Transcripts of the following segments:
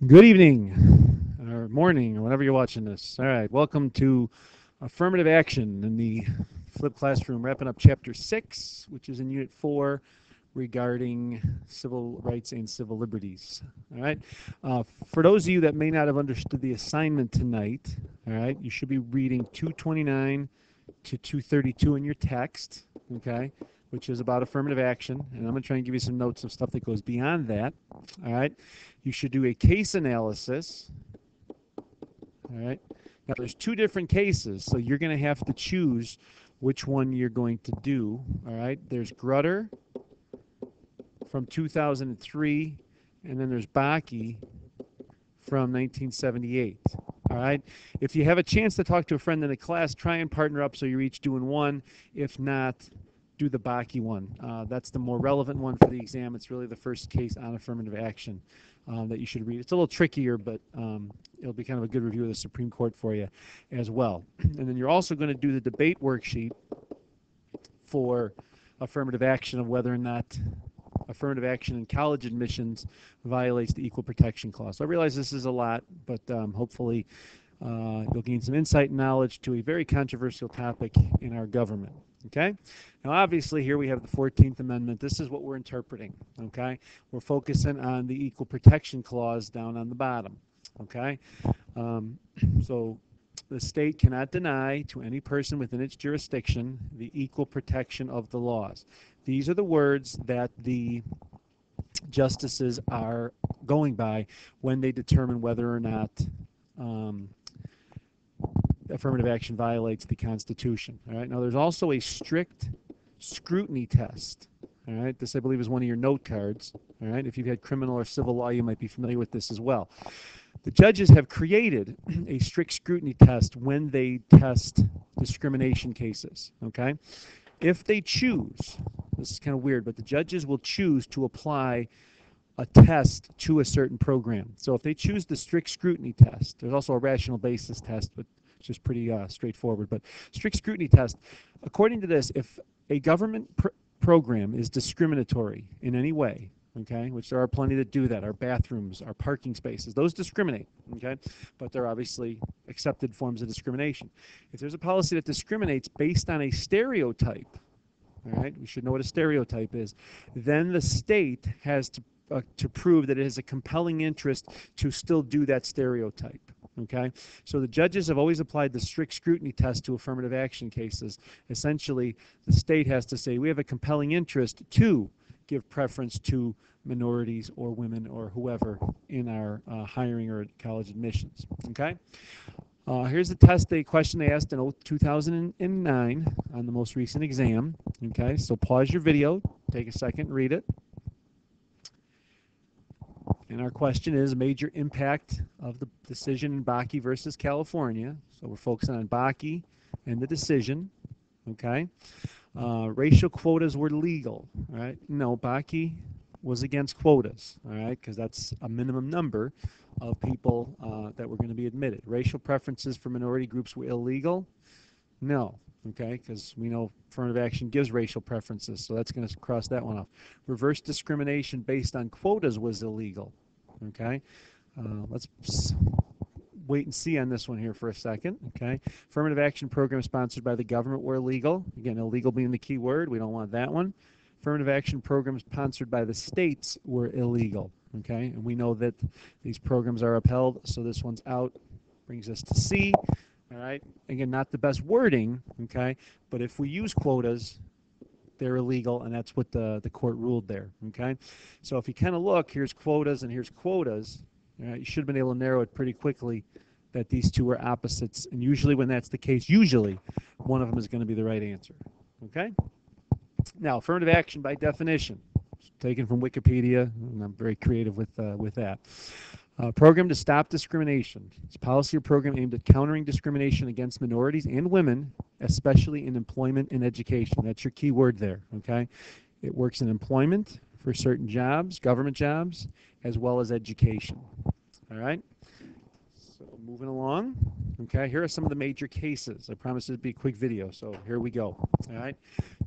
Good evening, or morning, or whenever you're watching this. All right, welcome to Affirmative Action in the Flip Classroom, wrapping up Chapter 6, which is in Unit 4, regarding civil rights and civil liberties. All right, for those of you that may not have understood the assignment tonight, all right, you should be reading 229 to 232 in your text, okay, which is about affirmative action. And I'm going to try and give you some notes of stuff that goes beyond that. All right. You should do a case analysis. All right. Now, there's two different cases, so you're going to have to choose which one you're going to do. All right. There's Grutter from 2003, and then there's Bakke from 1978. All right. If you have a chance to talk to a friend in the class, try and partner up so you're each doing one. If not, do the Bakke one. That's the more relevant one for the exam. It's really the first case on affirmative action that you should read. It's a little trickier, but it'll be kind of a good review of the Supreme Court for you as well. And then you're also going to do the debate worksheet for affirmative action of whether or not affirmative action in college admissions violates the Equal Protection Clause. So I realize this is a lot, but hopefully you'll gain some insight and knowledge to a very controversial topic in our government. Okay? Now, obviously, here we have the 14th Amendment. This is what we're interpreting. Okay? We're focusing on the Equal Protection Clause down on the bottom. Okay? So the state cannot deny to any person within its jurisdiction the equal protection of the laws. These are the words that the justices are going by when they determine whether or not affirmative action violates the Constitution. All right. Now, there's also a strict scrutiny test. All right. This, I believe, is one of your note cards. All right. If you've had criminal or civil law, you might be familiar with this as well. The judges have created a strict scrutiny test when they test discrimination cases. Okay. If they choose, this is kind of weird, but the judges will choose to apply a test to a certain program. So if they choose the strict scrutiny test, there's also a rational basis test, but it's just pretty straightforward. But strict scrutiny test, according to this, if a government program is discriminatory in any way, okay, which there are plenty that do that, our bathrooms, our parking spaces, those discriminate, okay, but they're obviously accepted forms of discrimination. If there's a policy that discriminates based on a stereotype, all right, we should know what a stereotype is, then the state has to prove that it has a compelling interest to still do that stereotype. Okay, so the judges have always applied the strict scrutiny test to affirmative action cases. Essentially, the state has to say we have a compelling interest to give preference to minorities or women or whoever in our hiring or college admissions. Okay, here's the test, the question they asked in 2009 on the most recent exam. Okay, so pause your video, take a second, read it. And our question is major impact of the decision in Bakke versus California. So we're focusing on Bakke and the decision. Okay. Racial quotas were legal. All right. No, Bakke was against quotas. All right, because that's a minimum number of people that were going to be admitted. Racial preferences for minority groups were illegal. No. Okay, because we know affirmative action gives racial preferences, so that's going to cross that one off. Reverse discrimination based on quotas was illegal. Okay, let's wait and see on this one here for a second. Okay, affirmative action programs sponsored by the government were illegal. Again, illegal being the key word. We don't want that one. Affirmative action programs sponsored by the states were illegal. Okay, and we know that these programs are upheld, so this one's out. Brings us to C. All right, again, not the best wording, okay, but if we use quotas, they're illegal, and that's what the court ruled there, okay? So if you kind of look, here's quotas and here's quotas, you should have been able to narrow it pretty quickly that these two are opposites, and usually when that's the case, usually one of them is going to be the right answer, okay? Now, affirmative action by definition, taken from Wikipedia, and I'm very creative with that. Program to stop discrimination. It's a policy or program aimed at countering discrimination against minorities and women, especially in employment and education. That's your key word there, okay? It works in employment for certain jobs, government jobs, as well as education. All right? So moving along. Okay, here are some of the major cases. I promise it'd be a quick video, so here we go. All right.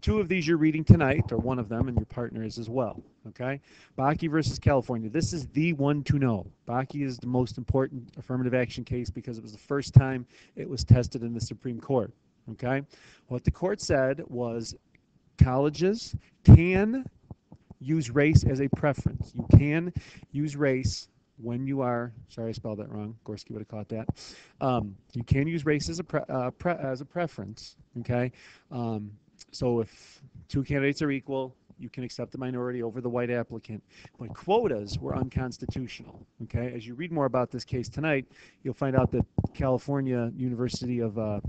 Two of these you're reading tonight, or one of them, and your partner is as well. Okay. Bakke versus California. This is the one to know. Bakke is the most important affirmative action case because it was the first time it was tested in the Supreme Court. Okay. What the court said was colleges can use race as a preference. You can use race when you are, sorry I spelled that wrong, Gorski would have caught that. You can use race as a preference, okay? So if two candidates are equal, you can accept the minority over the white applicant. But quotas were unconstitutional, okay? As you read more about this case tonight, you'll find out that California University of, I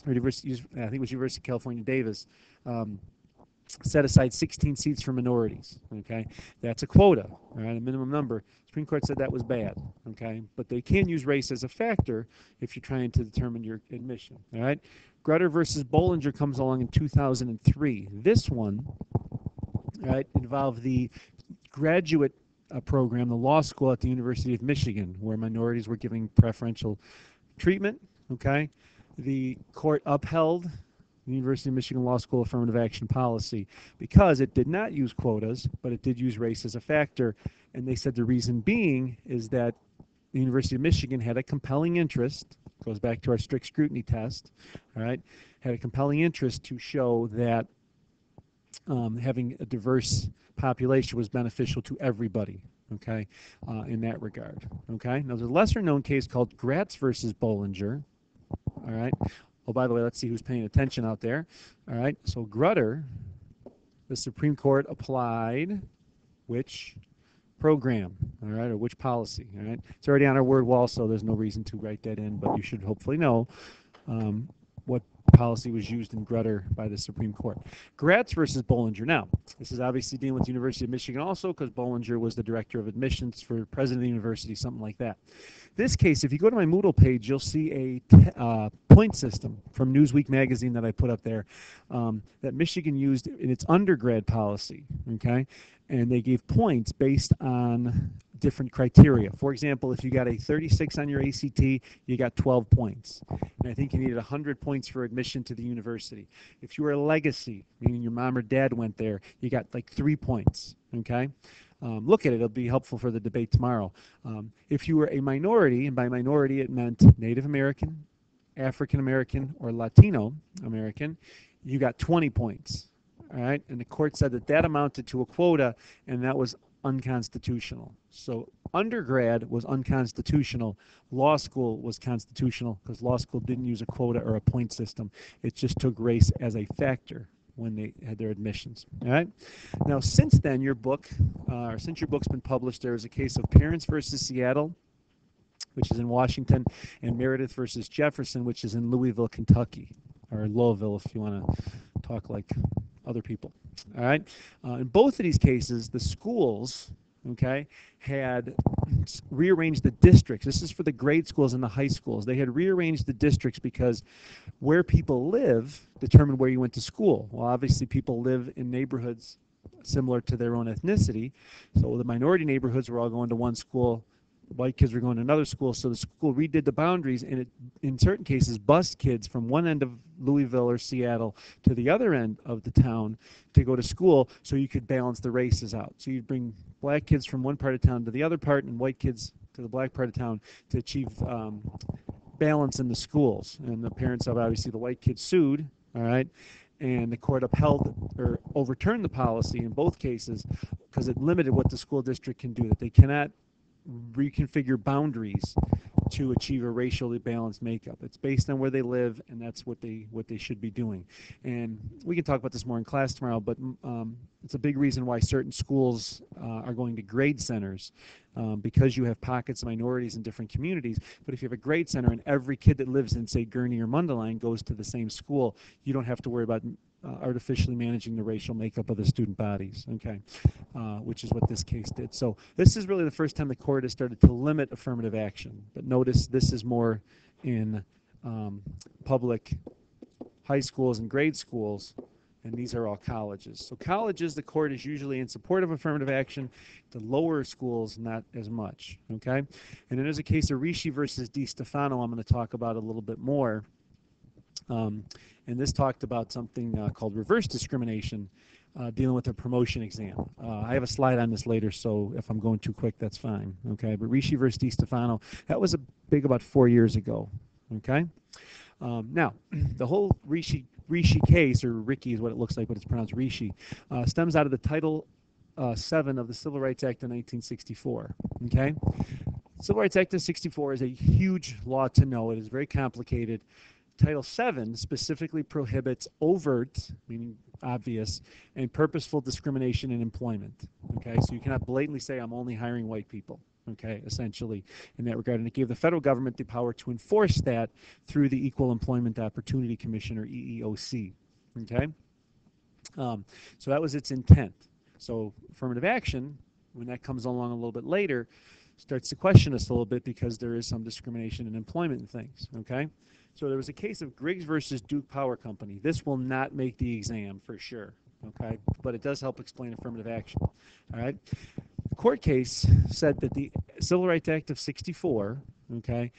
think it was University of California, Davis, set aside 16 seats for minorities, okay? That's a quota, all right, a minimum number. Supreme Court said that was bad, okay? But they can use race as a factor if you're trying to determine your admission, all right? Grutter versus Bollinger comes along in 2003. This one, right, involved the graduate program, the law school at the University of Michigan, where minorities were given preferential treatment, okay? The court upheld the University of Michigan Law School affirmative action policy because it did not use quotas, but it did use race as a factor. And they said the reason being is that the University of Michigan had a compelling interest, goes back to our strict scrutiny test, all right, had a compelling interest to show that having a diverse population was beneficial to everybody, okay, in that regard, okay? Now, there's a lesser-known case called Gratz versus Bollinger, all right? Oh, by the way, let's see who's paying attention out there. All right, so Grutter, the Supreme Court applied which program, all right, or which policy, all right? It's already on our word wall, so there's no reason to write that in, but you should hopefully know what policy was used in Grutter by the Supreme Court. Gratz versus Bollinger. Now, this is obviously dealing with the University of Michigan also because Bollinger was the director of admissions for president of the university, something like that. This case, if you go to my Moodle page, you'll see a point system from Newsweek magazine that I put up there that Michigan used in its undergrad policy, okay? And they gave points based on different criteria. For example, if you got a 36 on your ACT, you got 12 points. And I think you needed 100 points for admission to the university. If you were a legacy, meaning your mom or dad went there, you got like 3 points, okay? Look at it. It'll be helpful for the debate tomorrow. If you were a minority, and by minority it meant Native American, African American, or Latino American, you got 20 points. All right, and the court said that that amounted to a quota, and that was unconstitutional. So undergrad was unconstitutional. Law school was constitutional because law school didn't use a quota or a point system. It just took race as a factor when they had their admissions. All right. Now, since then, your book, or since your book's been published, there is a case of Parents versus Seattle, which is in Washington, and Meredith versus Jefferson, which is in Louisville, Kentucky, or Louisville, if you want to talk like other people. All right. In both of these cases, the schools, okay, had rearranged the districts. This is for the grade schools and the high schools. They had rearranged the districts because where people live determined where you went to school. Well, obviously, people live in neighborhoods similar to their own ethnicity. So the minority neighborhoods were all going to one school. White kids were going to another school, so the school redid the boundaries, and it, in certain cases, bused kids from one end of Louisville or Seattle to the other end of the town to go to school so you could balance the races out. So you'd bring black kids from one part of town to the other part and white kids to the black part of town to achieve balance in the schools. And the parents of, obviously, the white kids sued, all right? And the court upheld or overturned the policy in both cases because it limited what the school district can do, that they cannot reconfigure boundaries to achieve a racially balanced makeup. It's based on where they live, and that's what they should be doing. And we can talk about this more in class tomorrow, but it's a big reason why certain schools are going to grade centers because you have pockets of minorities in different communities. But if you have a grade center and every kid that lives in, say, Gurnee or Mundelein goes to the same school, you don't have to worry about artificially managing the racial makeup of the student bodies, okay, which is what this case did. So this is really the first time the court has started to limit affirmative action. But notice this is more in public high schools and grade schools and these are all colleges. So colleges, the court is usually in support of affirmative action. The lower schools, not as much. Okay, and then there's a case of Rikki versus DeStefano I'm going to talk about a little bit more. And this talked about something called reverse discrimination, dealing with a promotion exam. I have a slide on this later, so if I'm going too quick, that's fine. Okay, but Rikki versus DeStefano, that was about 4 years ago. Okay, now the whole Rikki case, or Rikki is what it looks like, but it's pronounced Rikki, stems out of the Title 7 of the Civil Rights Act of 1964. Okay, Civil Rights Act of 64 is a huge law to know. It is very complicated. Title 7 specifically prohibits overt, meaning obvious, and purposeful discrimination in employment. Okay, so you cannot blatantly say I'm only hiring white people. Okay, essentially in that regard, and it gave the federal government the power to enforce that through the Equal Employment Opportunity Commission, or EEOC. Okay, so that was its intent. So affirmative action, when that comes along a little bit later, starts to question us a little bit because there is some discrimination in employment and things. Okay. So there was a case of Griggs versus Duke Power Company. This will not make the exam for sure, okay? But it does help explain affirmative action, all right? The court case said that the Civil Rights Act of 64, okay,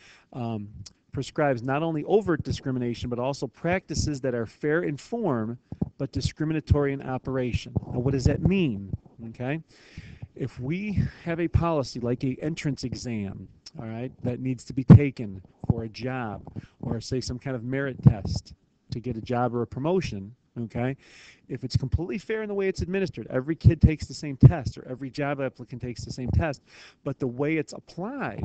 prescribes not only overt discrimination, but also practices that are fair in form, but discriminatory in operation. Now, what does that mean, okay? If we have a policy like an entrance exam, all right, that needs to be taken for a job, or say some kind of merit test to get a job or a promotion, okay, if it's completely fair in the way it's administered, every kid takes the same test, or every job applicant takes the same test, but the way it's applied,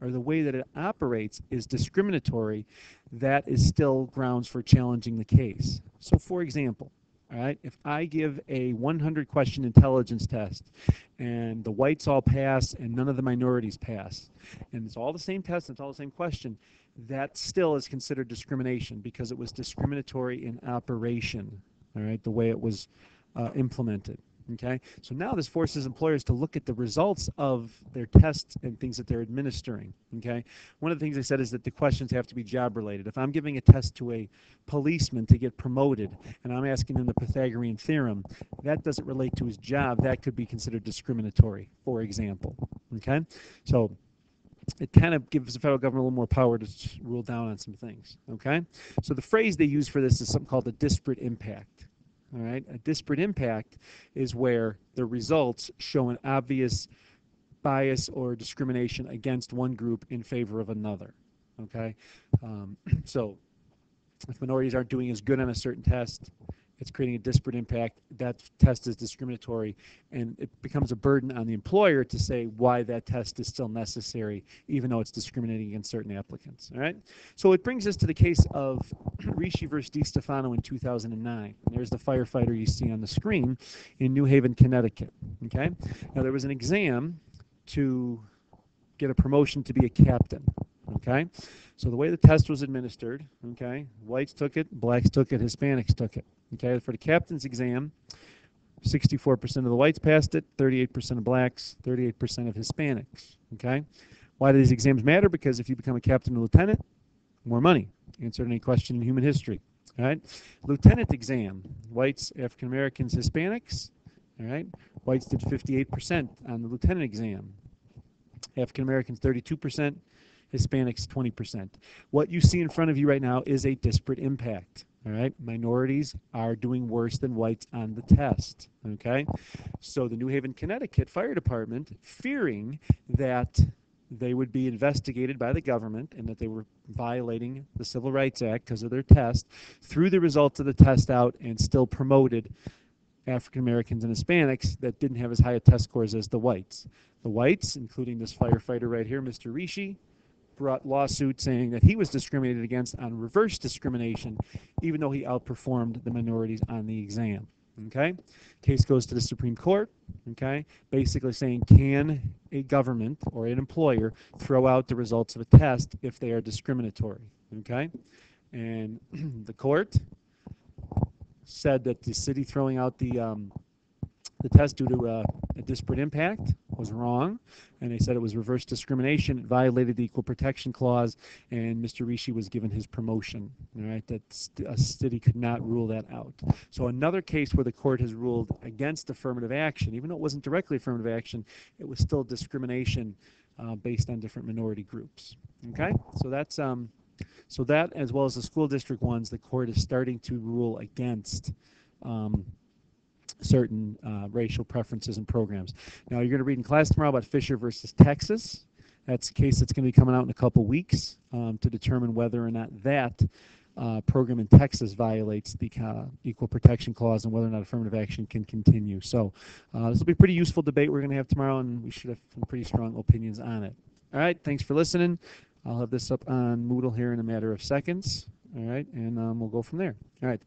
or the way that it operates, is discriminatory, that is still grounds for challenging the case. So for example, all right, if I give a 100-question intelligence test and the whites all pass and none of the minorities pass, and it's all the same test, it's all the same question, that still is considered discrimination because it was discriminatory in operation, all right, the way it was implemented. Okay, so now this forces employers to look at the results of their tests and things that they're administering. Okay, one of the things I said is that the questions have to be job related. If I'm giving a test to a policeman to get promoted and I'm asking him the Pythagorean theorem, that doesn't relate to his job. That could be considered discriminatory, for example. Okay, so it kind of gives the federal government a little more power to rule down on some things. Okay, so the phrase they use for this is something called a disparate impact. All right, a disparate impact is where the results show an obvious bias or discrimination against one group in favor of another. Okay, so if minorities aren't doing as good on a certain test, it's creating a disparate impact. That test is discriminatory, and it becomes a burden on the employer to say why that test is still necessary, even though it's discriminating against certain applicants. All right, so it brings us to the case of Rikki versus DeStefano in 2009. And there's the firefighter you see on the screen in New Haven, Connecticut. Okay, now there was an exam to get a promotion to be a captain. Okay, so the way the test was administered, okay, whites took it, blacks took it, Hispanics took it. Okay, for the captain's exam, 64% of the whites passed it, 38% of blacks, 38% of Hispanics. Okay, why do these exams matter? Because if you become a captain or lieutenant, more money. Answer any question in human history. All right, lieutenant exam, whites, African Americans, Hispanics. All right, whites did 58% on the lieutenant exam. African Americans 32%, Hispanics 20%. What you see in front of you right now is a disparate impact. All right, minorities are doing worse than whites on the test. Okay, so the New Haven, Connecticut Fire Department, fearing that they would be investigated by the government and that they were violating the Civil Rights Act because of their test, threw the results of the test out and still promoted African Americans and Hispanics that didn't have as high a test scores as the whites. The whites, including this firefighter right here, Mr. Rikki, brought lawsuit saying that he was discriminated against on reverse discrimination, even though he outperformed the minorities on the exam. Okay, case goes to the Supreme Court. Okay, basically saying, can a government or an employer throw out the results of a test if they are discriminatory? Okay, and the court said that the city throwing out the the test due to a disparate impact was wrong, and they said it was reverse discrimination. It violated the Equal Protection Clause, and Mr. Rikki was given his promotion. All right, that a city could not rule that out. So another case where the court has ruled against affirmative action, even though it wasn't directly affirmative action, it was still discrimination based on different minority groups. Okay, so that's so that, as well as the school district ones, the court is starting to rule against certain racial preferences and programs. Now, you're going to read in class tomorrow about Fisher versus Texas. That's a case that's going to be coming out in a couple weeks to determine whether or not that program in Texas violates the Equal Protection Clause and whether or not affirmative action can continue. So this will be a pretty useful debate we're going to have tomorrow, and we should have some pretty strong opinions on it. All right, thanks for listening. I'll have this up on Moodle here in a matter of seconds. All right, and we'll go from there. All right.